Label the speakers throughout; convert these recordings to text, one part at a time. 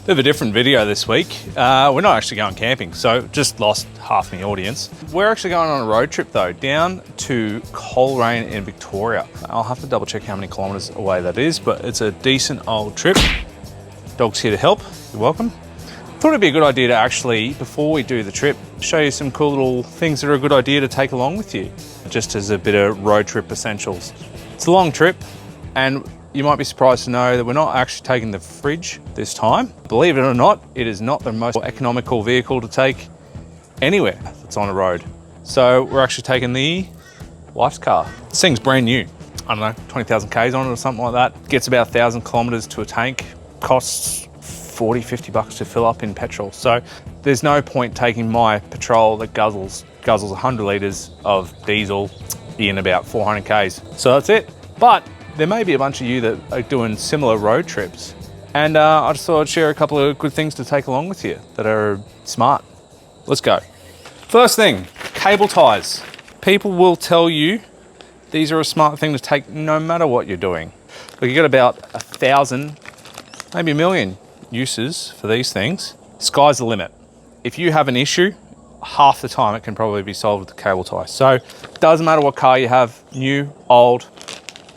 Speaker 1: Bit of a different video this week. We're not actually going camping, so just lost half my audience. We're actually going on a road trip though, down to Coleraine in Victoria. I'll have to double check how many kilometers away that is, but it's a decent old trip. Dog's here to help, you're welcome. Thought it'd be a good idea to actually, before we do the trip, show you some cool little things that are a good idea to take along with you, just as a bit of road trip essentials. It's a long trip, and you might be surprised to know that we're not actually taking the fridge this time. Believe it or not, it is not the most economical vehicle to take anywhere that's on a road. So we're actually taking the wife's car. This thing's brand new. I don't know, 20,000 Ks on it or something like that. Gets about 1,000 kilometers to a tank. Costs 40, 50 bucks to fill up in petrol. So there's no point taking my petrol that guzzles 100 litres of diesel in about 400 Ks. So that's it. But there may be a bunch of you that are doing similar road trips. And I just thought I'd share a couple of good things to take along with you that are smart. Let's go. First thing, cable ties. People will tell you these are a smart thing to take no matter what you're doing. But you got about 1,000, maybe 1 million uses for these things. Sky's the limit. If you have an issue, half the time it can probably be solved with the cable tie. So doesn't matter what car you have, new, old,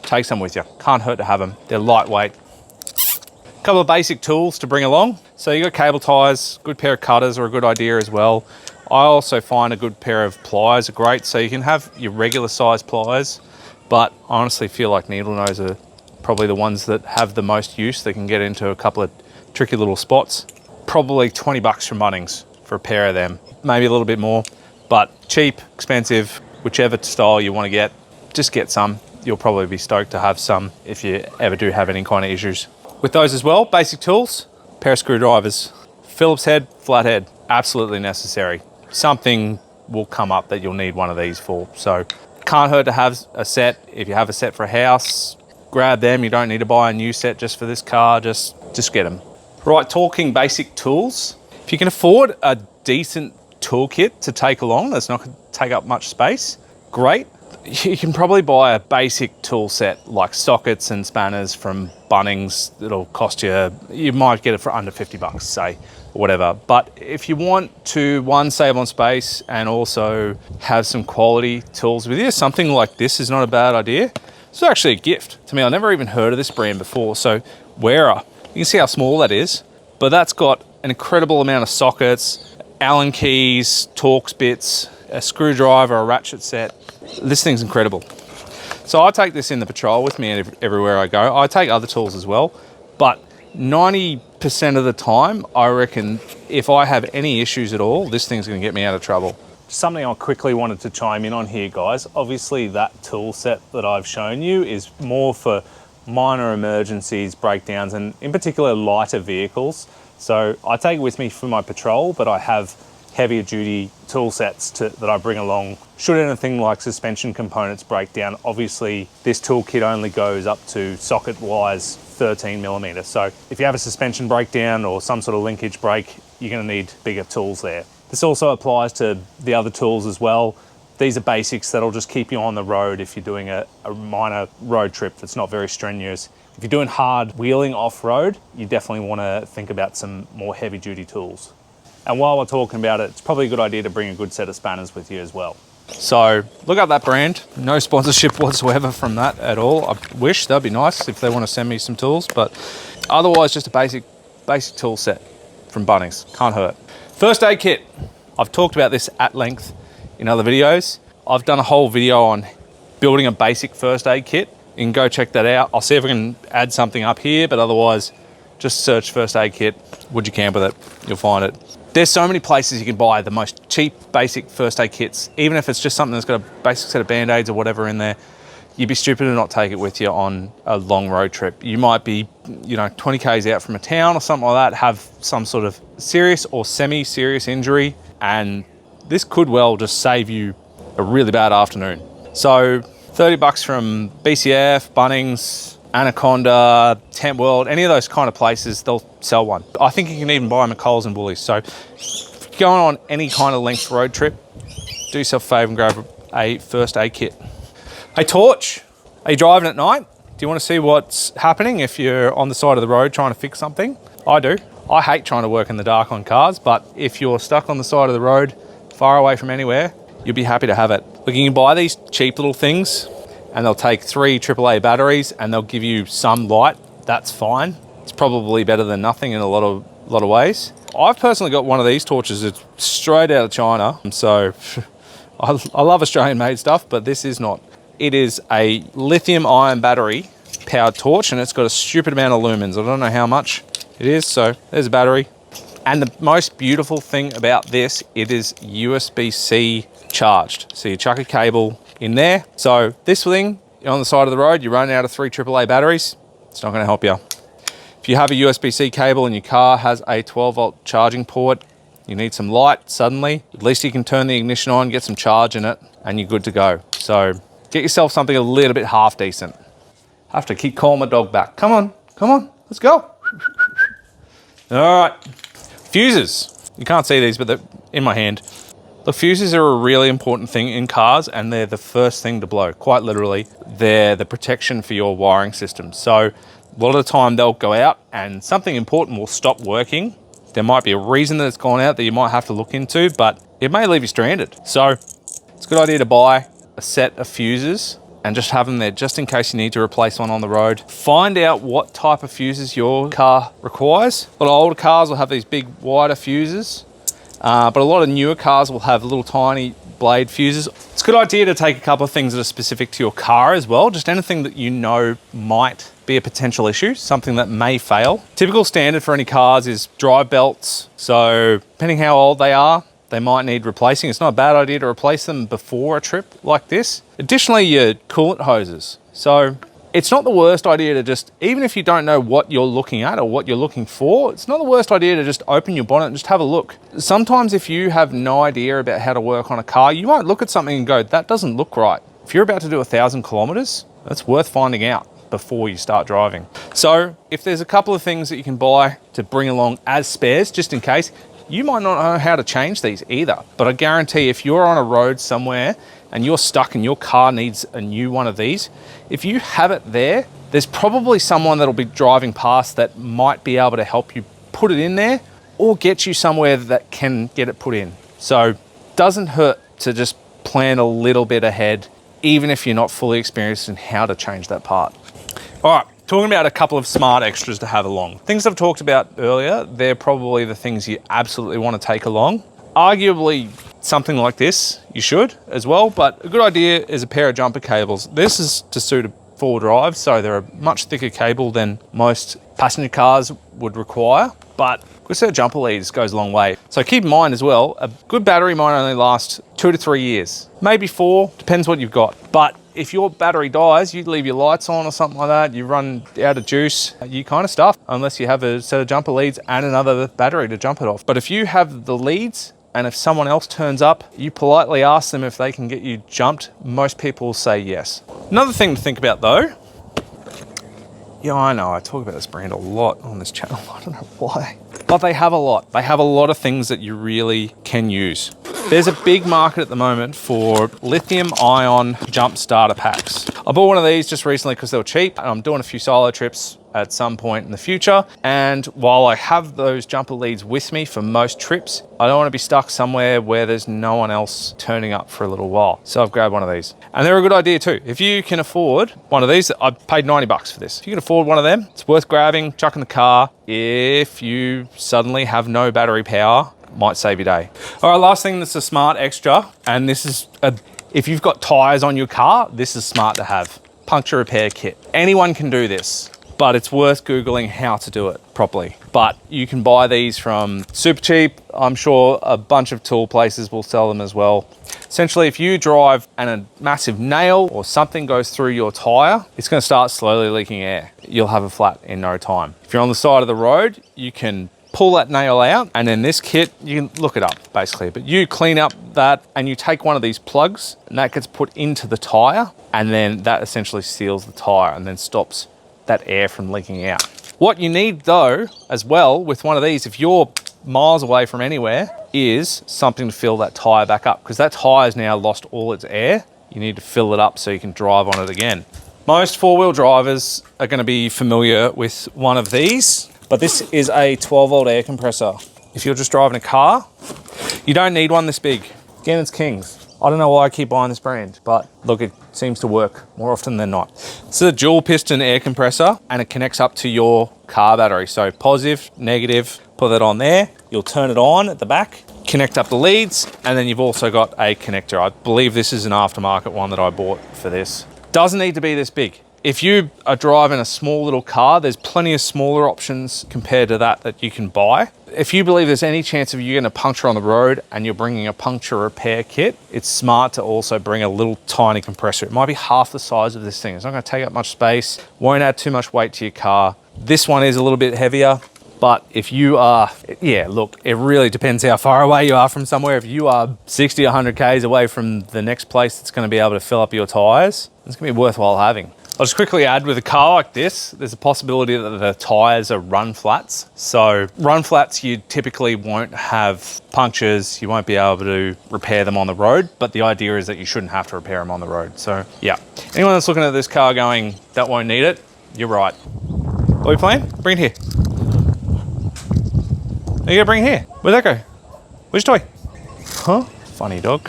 Speaker 1: take some with you. Can't hurt to have them. They're lightweight. A couple of basic tools to bring along. So you got cable ties, good pair of cutters are a good idea as well. I also find a good pair of pliers are great. So you can have your regular size pliers, but I honestly feel like needle nose are probably the ones that have the most use. They can get into a couple of tricky little spots. Probably 20 bucks from Bunnings for a pair of them. Maybe a little bit more, but cheap, expensive, whichever style you want to get, just get some. You'll probably be stoked to have some if you ever do have any kind of issues. With those as well, basic tools, pair of screwdrivers, Phillips head, flathead, absolutely necessary. Something will come up that you'll need one of these for. So can't hurt to have a set. If you have a set for a house, grab them. You don't need to buy a new set just for this car, just get them. Right, talking basic tools. If you can afford a decent toolkit to take along that's not going to take up much space, great. You can probably buy a basic tool set like sockets and spanners from Bunnings. It'll cost you might get it for under 50 bucks, say, or whatever. But if you want to, one, save on space and also have some quality tools with you, something like this is not a bad idea. It's actually a gift to me. I've never even heard of this brand before. So Wera, you can see how small that is, but that's got an incredible amount of sockets, Allen keys, Torx bits, a screwdriver, a ratchet set. This thing's incredible. So I take this in the patrol with me everywhere I go. I take other tools as well, but 90% of the time, I reckon if I have any issues at all, this thing's gonna get me out of trouble. Something I quickly wanted to chime in on here, guys. Obviously that tool set that I've shown you is more for minor emergencies, breakdowns, and in particular lighter vehicles. So I take it with me for my patrol, but I have heavier duty tool sets that I bring along. Should anything like suspension components break down, obviously this toolkit only goes up to socket wise 13 millimeters. So if you have a suspension breakdown or some sort of linkage break, you're gonna need bigger tools there. This also applies to the other tools as well. These are basics that'll just keep you on the road if you're doing a minor road trip that's not very strenuous. If you're doing hard wheeling off-road, you definitely wanna think about some more heavy duty tools. And while we're talking about it, it's probably a good idea to bring a good set of spanners with you as well. So look up that brand. No sponsorship whatsoever from that at all. I wish, that'd be nice if they want to send me some tools, but otherwise just a basic tool set from Bunnings. Can't hurt. First aid kit. I've talked about this at length in other videos. I've done a whole video on building a basic first aid kit. You can go check that out. I'll see if I can add something up here, but otherwise just search first aid kit. Would you camp with it? You'll find it. There's so many places you can buy the most cheap basic first aid kits, even if it's just something that's got a basic set of band-aids or whatever in there. You'd be stupid to not take it with you on a long road trip. You might be, 20 Ks out from a town or something like that, have some sort of serious or semi-serious injury, and this could well just save you a really bad afternoon. So 30 bucks from BCF, Bunnings, Anaconda, Tent World, any of those kind of places, they'll sell one. I think you can even buy them at Coles and Woolies. So if you're going on any kind of length road trip, do yourself a favour and grab a first aid kit. A torch. Are you driving at night? Do you want to see what's happening if you're on the side of the road trying to fix something? I do. I hate trying to work in the dark on cars, but if you're stuck on the side of the road, far away from anywhere, you'll be happy to have it. Look, you can buy these cheap little things and they'll take 3 AAA batteries and they'll give you some light. That's fine. It's probably better than nothing in a lot of ways. I've personally got one of these torches. It's straight out of China. So I love Australian made stuff, but this is not. It is a lithium ion battery powered torch and it's got a stupid amount of lumens. I don't know how much it is. So there's a battery. And the most beautiful thing about this, it is USB-C charged. So you chuck a cable in there. So this thing, you're on the side of the road, you're running out of 3 AAA batteries, it's not gonna help you. If you have a USB-C cable and your car has a 12-volt charging port, you need some light suddenly, at least you can turn the ignition on, get some charge in it, and you're good to go. So get yourself something a little bit half decent. I have to keep calling my dog back. Come on, let's go. All right, fuses. You can't see these, but they're in my hand. The fuses are a really important thing in cars and they're the first thing to blow, quite literally. They're the protection for your wiring system. So a lot of the time they'll go out and something important will stop working. There might be a reason that it's gone out that you might have to look into, but it may leave you stranded. So it's a good idea to buy a set of fuses and just have them there just in case you need to replace one on the road. Find out what type of fuses your car requires. A lot of older cars will have these big wider fuses. But a lot of newer cars will have little tiny blade fuses. It's a good idea to take a couple of things that are specific to your car as well. Just anything that you know might be a potential issue, something that may fail. Typical standard for any cars is drive belts. So depending how old they are, they might need replacing. It's not a bad idea to replace them before a trip like this. Additionally, your coolant hoses. So it's not the worst idea to just, even if you don't know what you're looking at or what you're looking for, it's not the worst idea to just open your bonnet and just have a look. Sometimes if you have no idea about how to work on a car, you might look at something and go, that doesn't look right. If you're about to do 1,000 kilometers, that's worth finding out before you start driving. So if there's a couple of things that you can buy to bring along as spares, just in case, you might not know how to change these either. But I guarantee if you're on a road somewhere and you're stuck and your car needs a new one of these, if you have it there, there's probably someone that'll be driving past that might be able to help you put it in there or get you somewhere that can get it put in. So it doesn't hurt to just plan a little bit ahead, even if you're not fully experienced in how to change that part. All right, talking about a couple of smart extras to have along. Things I've talked about earlier, they're probably the things you absolutely want to take along. Arguably, something like this, you should as well, but a good idea is a pair of jumper cables. This is to suit a 4-wheel drive, so they're a much thicker cable than most passenger cars would require, but a set of jumper leads goes a long way. So keep in mind as well, a good battery might only last 2 to 3 years, maybe 4, depends what you've got. But if your battery dies, you leave your lights on or something like that, you run out of juice, you kind of stuff, unless you have a set of jumper leads and another battery to jump it off. But if you have the leads, and if someone else turns up, you politely ask them if they can get you jumped. Most people will say yes. Another thing to think about though, yeah, I know, I talk about this brand a lot on this channel, I don't know why. But they have a lot. They have a lot of things that you really can use. There's a big market at the moment for lithium ion jump starter packs. I bought one of these just recently because they were cheap. I'm doing a few solo trips at some point in the future. And while I have those jumper leads with me for most trips, I don't want to be stuck somewhere where there's no one else turning up for a little while. So I've grabbed one of these. And they're a good idea too. If you can afford one of these, I paid 90 bucks for this. If you can afford one of them, it's worth grabbing, chuck in the car. If you suddenly have no battery power, might save your day. All right, last thing that's a smart extra, and this is if you've got tires on your car, this is smart to have. Puncture repair kit. Anyone can do this, but it's worth Googling how to do it properly. But you can buy these from super cheap. I'm sure a bunch of tool places will sell them as well. Essentially, if you drive and a massive nail or something goes through your tire, it's gonna start slowly leaking air. You'll have a flat in no time. If you're on the side of the road, you can pull that nail out, and then this kit, you can look it up basically, but you clean up that and you take one of these plugs and that gets put into the tire, and then that essentially seals the tire and then stops that air from leaking out. What you need though, as well, with one of these, if you're miles away from anywhere, is something to fill that tire back up, because that tire's now lost all its air. You need to fill it up so you can drive on it again. Most 4-wheel drivers are going to be familiar with one of these. but this is a 12-volt air compressor. If you're just driving a car, you don't need one this big. Again, it's Kings. I don't know why I keep buying this brand, but look, it seems to work more often than not. It's a dual piston air compressor and it connects up to your car battery. So positive, negative, put that on there. You'll turn it on at the back, connect up the leads, and then you've also got a connector. I believe this is an aftermarket one that I bought for this. Doesn't need to be this big. If you are driving a small little car, there's plenty of smaller options compared to that you can buy. If you believe there's any chance of you getting a puncture on the road and you're bringing a puncture repair kit, it's smart to also bring a little tiny compressor. It might be half the size of this thing. It's not going to take up much space, won't add too much weight to your car. This one is a little bit heavier, but if you are, yeah, look, it really depends how far away you are from somewhere. If you are 60 or 100 Ks away from the next place that's going to be able to fill up your tires, it's going to be worthwhile having. I'll just quickly add, with a car like this, there's a possibility that the tires are run flats. So run flats, you typically won't have punctures, you won't be able to repair them on the road, but the idea is that you shouldn't have to repair them on the road. So yeah, anyone that's looking at this car going, that won't need it, you're right. What are we playing? Bring it here. Are you gonna bring it here? Where'd that go? Where's your toy? Huh? Funny dog.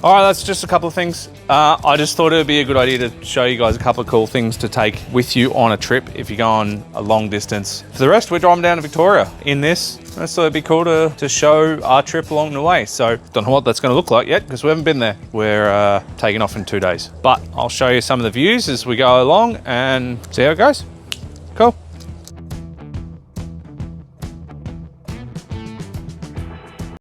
Speaker 1: All right, that's just a couple of things. I just thought it would be a good idea to show you guys a couple of cool things to take with you on a trip if you go on a long distance. For the rest, we're driving down to Victoria in this. I thought it'd be cool to show our trip along the way. So don't know what that's going to look like yet because we haven't been there. We're taking off in 2 days. But I'll show you some of the views as we go along and see how it goes.